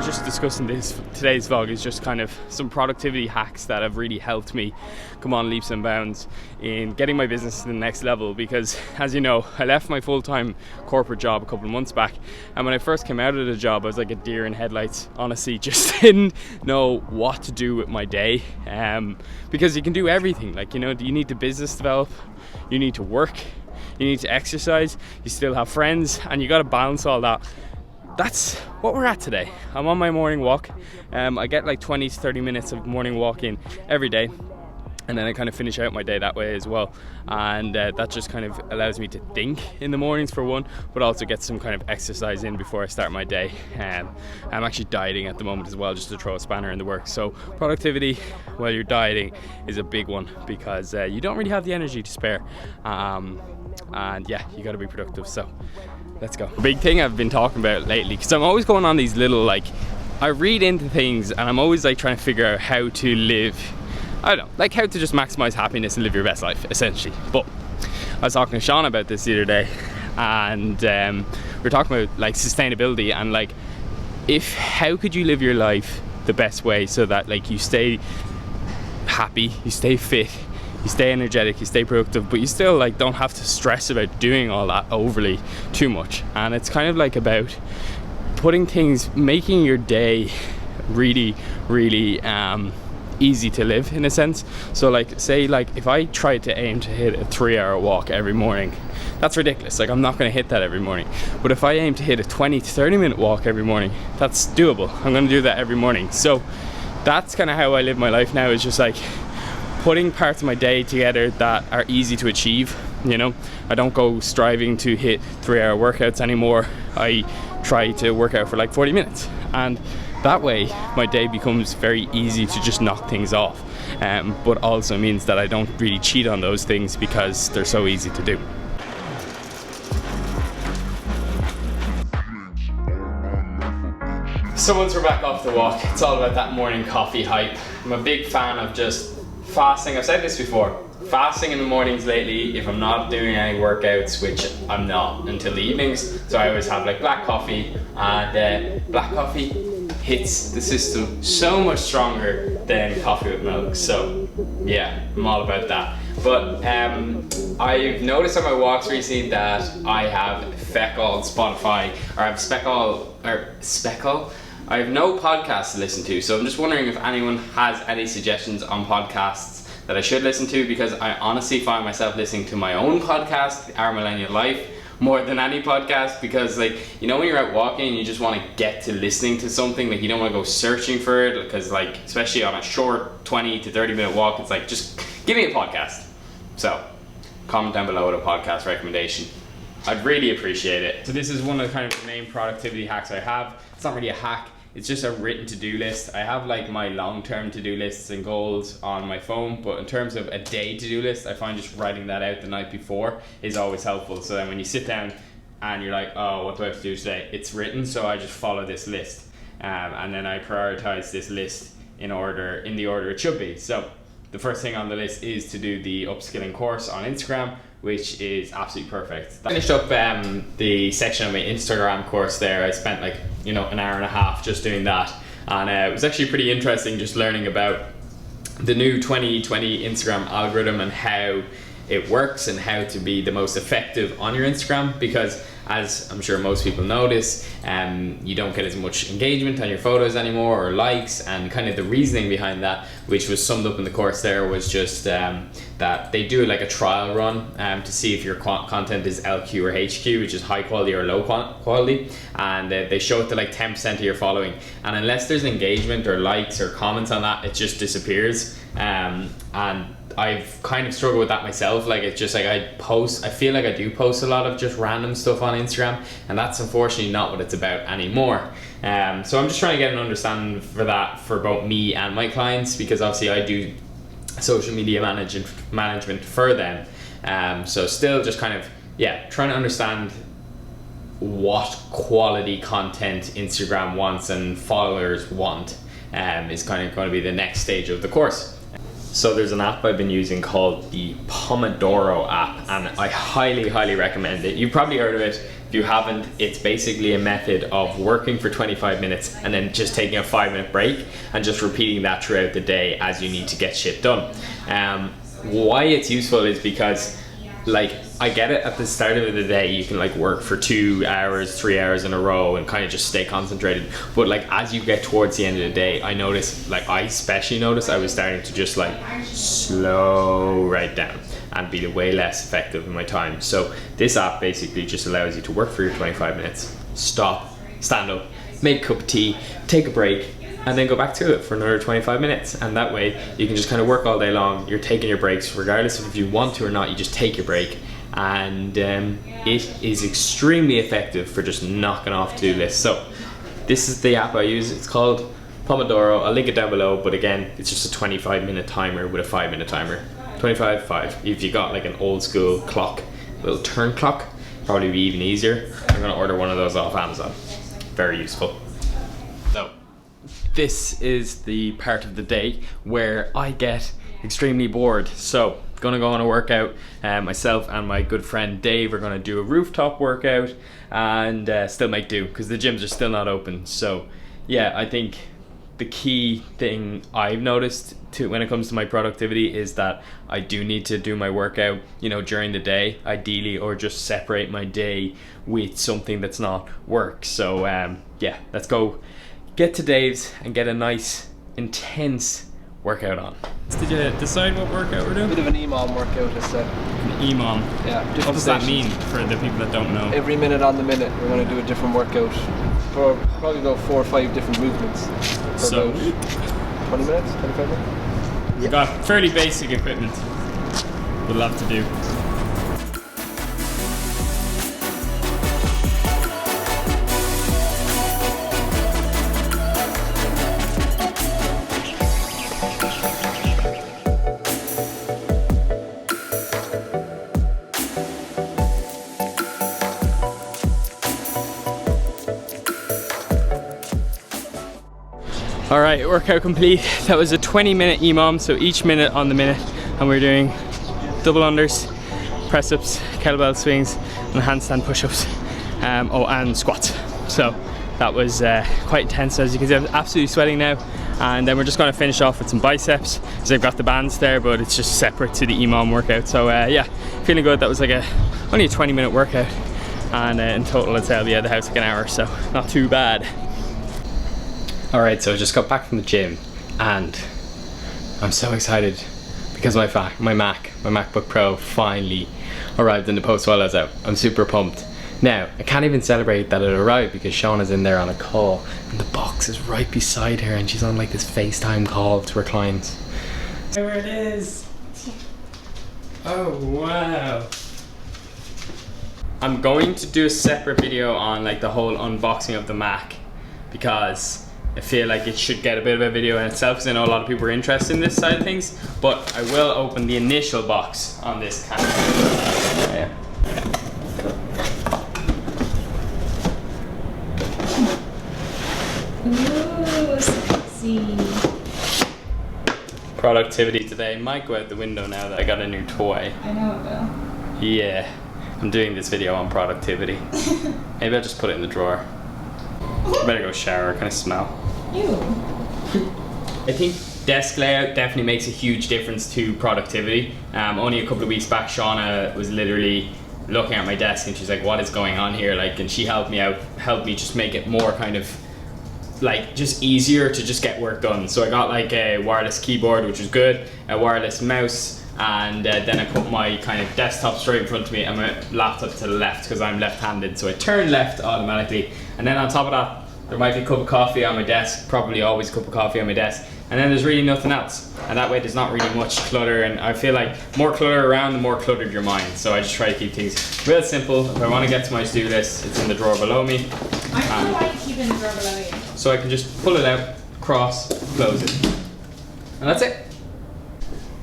to just discuss in today's vlog is just kind of some productivity hacks that have really helped me come on leaps and bounds in getting my business to the next level. Because as you know, I left my full-time corporate job a couple of months back, and when I first came out of the job I was like a deer in headlights. Honestly, just didn't know what to do with my day, because you can do everything. Like, you know, you need to business develop, you need to work, you need to exercise, you still have friends, and you got to balance all that. That's what we're at today. I'm on my morning walk. I get like 20 to 30 minutes of morning walk in every day, and then I kind of finish out my day that way as well. And that just kind of allows me to think in the mornings for one, but also get some kind of exercise in before I start my day. I'm actually dieting at the moment as well, just to throw a spanner in the works. So productivity while you're dieting is a big one, because you don't really have the energy to spare. And yeah, you got to be productive. So let's go. A big thing I've been talking about lately, because I'm always going on these little, like, I read into things and I'm always like trying to figure out how to live, I don't know, like how to just maximize happiness and live your best life, essentially. But I was talking to Sean about this the other day, and we were talking about like sustainability and like, how could you live your life the best way so that like you stay happy, you stay fit, you stay energetic, you stay productive, but you still like don't have to stress about doing all that overly too much. And it's kind of like about putting things, making your day really easy to live in a sense. So like, say like if I tried to aim to hit a 3-hour walk every morning, that's ridiculous. Like, I'm not going to hit that every morning. But if I aim to hit a 20 to 30 minute walk every morning, that's doable. I'm going to do that every morning. So that's kind of how I live my life now, is just like putting parts of my day together that are easy to achieve. You know, I don't go striving to hit 3-hour workouts anymore. I try to work out for like 40 minutes, and that way my day becomes very easy to just knock things off, but also means that I don't really cheat on those things because they're so easy to do. So once we're back off the walk, it's all about that morning coffee hype. I'm a big fan of just fasting. I've said this before, fasting in the mornings lately if I'm not doing any workouts, which I'm not until the evenings. So I always have like black coffee, and black coffee hits the system so much stronger than coffee with milk. So yeah, I'm all about that. But I've noticed on my walks recently that I have Feckle on Spotify, or I have Speckle. I have no podcasts to listen to, so I'm just wondering if anyone has any suggestions on podcasts that I should listen to, because I honestly find myself listening to my own podcast, Our Millennial Life, more than any podcast, because like, you know, when you're out walking and you just want to get to listening to something, like you don't want to go searching for it, because like, especially on a short 20 to 30 minute walk, it's like, just give me a podcast. So comment down below with a podcast recommendation. I'd really appreciate it. So this is one of the kind of the main productivity hacks I have. It's not really a hack, it's just a written to-do list. I have like my long-term to-do lists and goals on my phone, but in terms of a day to-do list, I find just writing that out the night before is always helpful. So then when you sit down and you're like, oh, what do I have to do today? It's written, so I just follow this list. And then I prioritize this list in the order it should be. So the first thing on the list is to do the upskilling course on Instagram, which is absolutely perfect. I finished up the section of my Instagram course there. I spent like, you know, an hour and a half just doing that, and it was actually pretty interesting just learning about the new 2020 Instagram algorithm and how it works and how to be the most effective on your Instagram, because as I'm sure most people notice, you don't get as much engagement on your photos anymore, or likes, and kind of the reasoning behind that, which was summed up in the course there, was just that they do like a trial run to see if your content is LQ or HQ, which is high quality or low quality, and they show it to like 10% of your following, and unless there's engagement or likes or comments on that, it just disappears. And I've kind of struggled with that myself. Like, it's just like I feel like I do post a lot of just random stuff on Instagram, and that's unfortunately not what it's about anymore. So I'm just trying to get an understanding for that for both me and my clients, because obviously I do social media management for them. So still just kind of, yeah, trying to understand what quality content Instagram wants and followers want is kind of going to be the next stage of the course. So there's an app I've been using called the Pomodoro app, and I highly recommend it. You've probably heard of it. If you haven't, it's basically a method of working for 25 minutes and then just taking a 5-minute break and just repeating that throughout the day as you need to get shit done. Why it's useful is because, like, I get it, at the start of the day you can like work for 2 hours, 3 hours in a row and kind of just stay concentrated, but like as you get towards the end of the day, I notice, like I especially noticed, I was starting to just like slow right down and be way less effective in my time. So this app basically just allows you to work for your 25 minutes, stop, stand up, make a cup of tea, take a break, and then go back to it for another 25 minutes. And that way you can just kind of work all day long. You're taking your breaks regardless of if you want to or not. You just take your break, and it is extremely effective for just knocking off to-do lists. So this is the app I use. It's called Pomodoro. I'll link it down below, but again, it's just a 25-minute timer with a 5-minute timer. 25, 5. If you got like an old school clock, little turn clock, probably be even easier. I'm gonna order one of those off Amazon. Very useful. So this is the part of the day where I get extremely bored. So gonna go on a workout. Myself and my good friend Dave are gonna do a rooftop workout and still make do because the gyms are still not open. So yeah, I think the key thing I've noticed when it comes to my productivity is that I do need to do my workout, you know, during the day ideally, or just separate my day with something that's not work. So yeah, let's go get to Dave's and get a nice intense workout on. Did you decide what workout we're doing? Bit of an EMOM workout, I said. An EMOM? Yeah. What does that mean for the people that don't know? Every minute on the minute, we're going to do a different workout. For probably about 4 or 5 different movements. For So, about 20 minutes, 25 minutes? We've got fairly basic equipment. We'll have to do. All right, workout complete. That was a 20-minute EMOM, so each minute on the minute, and we're doing double unders, press ups, kettlebell swings, and handstand push-ups, and squats. So that was quite intense. As you can see, I'm absolutely sweating now, and then we're just going to finish off with some biceps because I've got the bands there, but it's just separate to the EMOM workout. So yeah, feeling good. That was like only a 20-minute workout, and in total I'd say I'll be out of the house like an hour, so not too bad. Alright, so I just got back from the gym and I'm so excited because my MacBook Pro finally arrived in the post while I was out. I'm super pumped. Now, I can't even celebrate that it arrived because Shauna's in there on a call and the box is right beside her and she's on like this FaceTime call to her clients. There it is. Oh wow. I'm going to do a separate video on like the whole unboxing of the Mac because I feel like it should get a bit of a video in itself because I know a lot of people are interested in this side of things, but I will open the initial box on this camera. Yeah. Ooh, sexy. Productivity today might go out the window now that I got a new toy. I know it will. Yeah, I'm doing this video on productivity. Maybe I'll just put it in the drawer. I better go shower, I kind of smell. Ew. I think desk layout definitely makes a huge difference to productivity. Only a couple of weeks back, Shauna was literally looking at my desk and she's like, what is going on here? Like, and she helped me out, helped me just make it more kind of like just easier to just get work done. So I got like a wireless keyboard, which was good, a wireless mouse, and then I put my kind of desktop straight in front of me and my laptop to the left because I'm left-handed, so I turn left automatically. And then on top of that, there might be a cup of coffee on my desk, probably always a cup of coffee on my desk, and then there's really nothing else. And that way there's not really much clutter, and I feel like more clutter around, the more cluttered your mind. So I just try to keep things real simple. If I want to get to my to-do list, it's in the drawer below me. I really like keeping the drawer below you. So I can just pull it out, cross, close it. And that's it.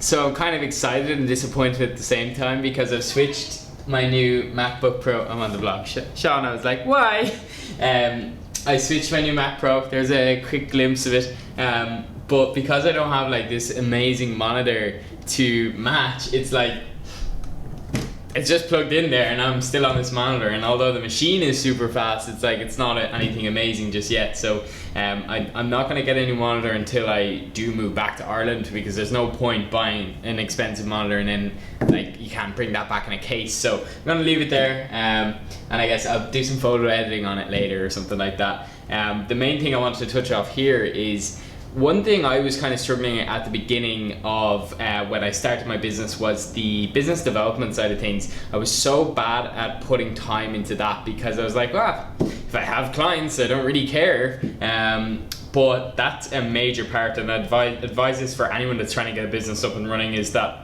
So I'm kind of excited and disappointed at the same time because I've switched my new MacBook Pro. I'm on the vlog. Shauna was like, why? I switched my new Mac Pro. There's a quick glimpse of it. but because I don't have like this amazing monitor to match, it's like it's just plugged in there and I'm still on this monitor, and although the machine is super fast, it's like it's not anything amazing just yet. So I'm not going to get a new monitor until I do move back to Ireland, because there's no point buying an expensive monitor and then like you can't bring that back in a case. So I'm going to leave it there, and I guess I'll do some photo editing on it later or something like that. The main thing I wanted to touch off here is one thing I was kind of struggling at the beginning of when I started my business was the business development side of things. I was so bad at putting time into that, because I was like, well, if I have clients, I don't really care. But that's a major part, and advice is for anyone that's trying to get a business up and running is that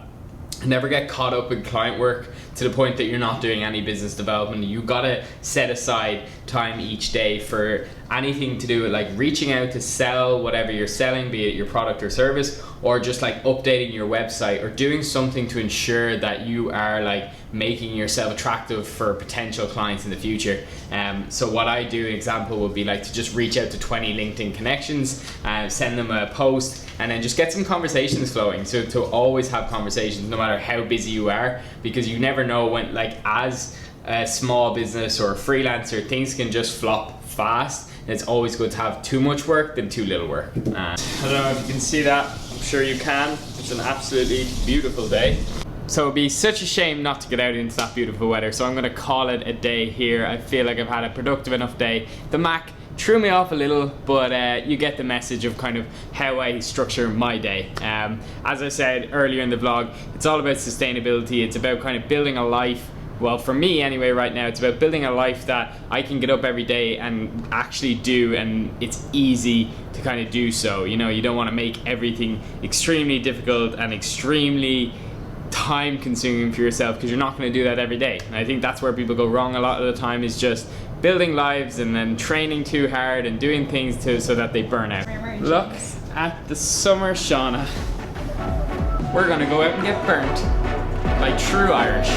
never get caught up in client work to the point that you're not doing any business development. You gotta set aside time each day for anything to do with like reaching out to sell whatever you're selling, be it your product or service, or just like updating your website, or doing something to ensure that you are like making yourself attractive for potential clients in the future. So what I do, example, would be like to just reach out to 20 LinkedIn connections and send them a post, and then just get some conversations flowing. So to always have conversations no matter how busy you are, because you never know when, like as a small business or a freelancer, things can just flop fast, and it's always good to have too much work than too little work. I don't know if you can see that, I'm sure you can. It's an absolutely beautiful day. So it'd be such a shame not to get out into that beautiful weather, so I'm going to call it a day here. I feel like I've had a productive enough day. The Mac threw me off a little, but you get the message of kind of how I structure my day. As I said earlier in the vlog, it's all about sustainability. It's about kind of building a life, well for me anyway right now, it's about building a life that I can get up every day and actually do, and it's easy to kind of do so. You know, you don't want to make everything extremely difficult and extremely time consuming for yourself, because you're not going to do that every day. And I think that's where people go wrong a lot of the time, is just building lives and then training too hard and doing things so that they burn out. Look at the summer sauna. We're gonna go out and get burnt like true Irish.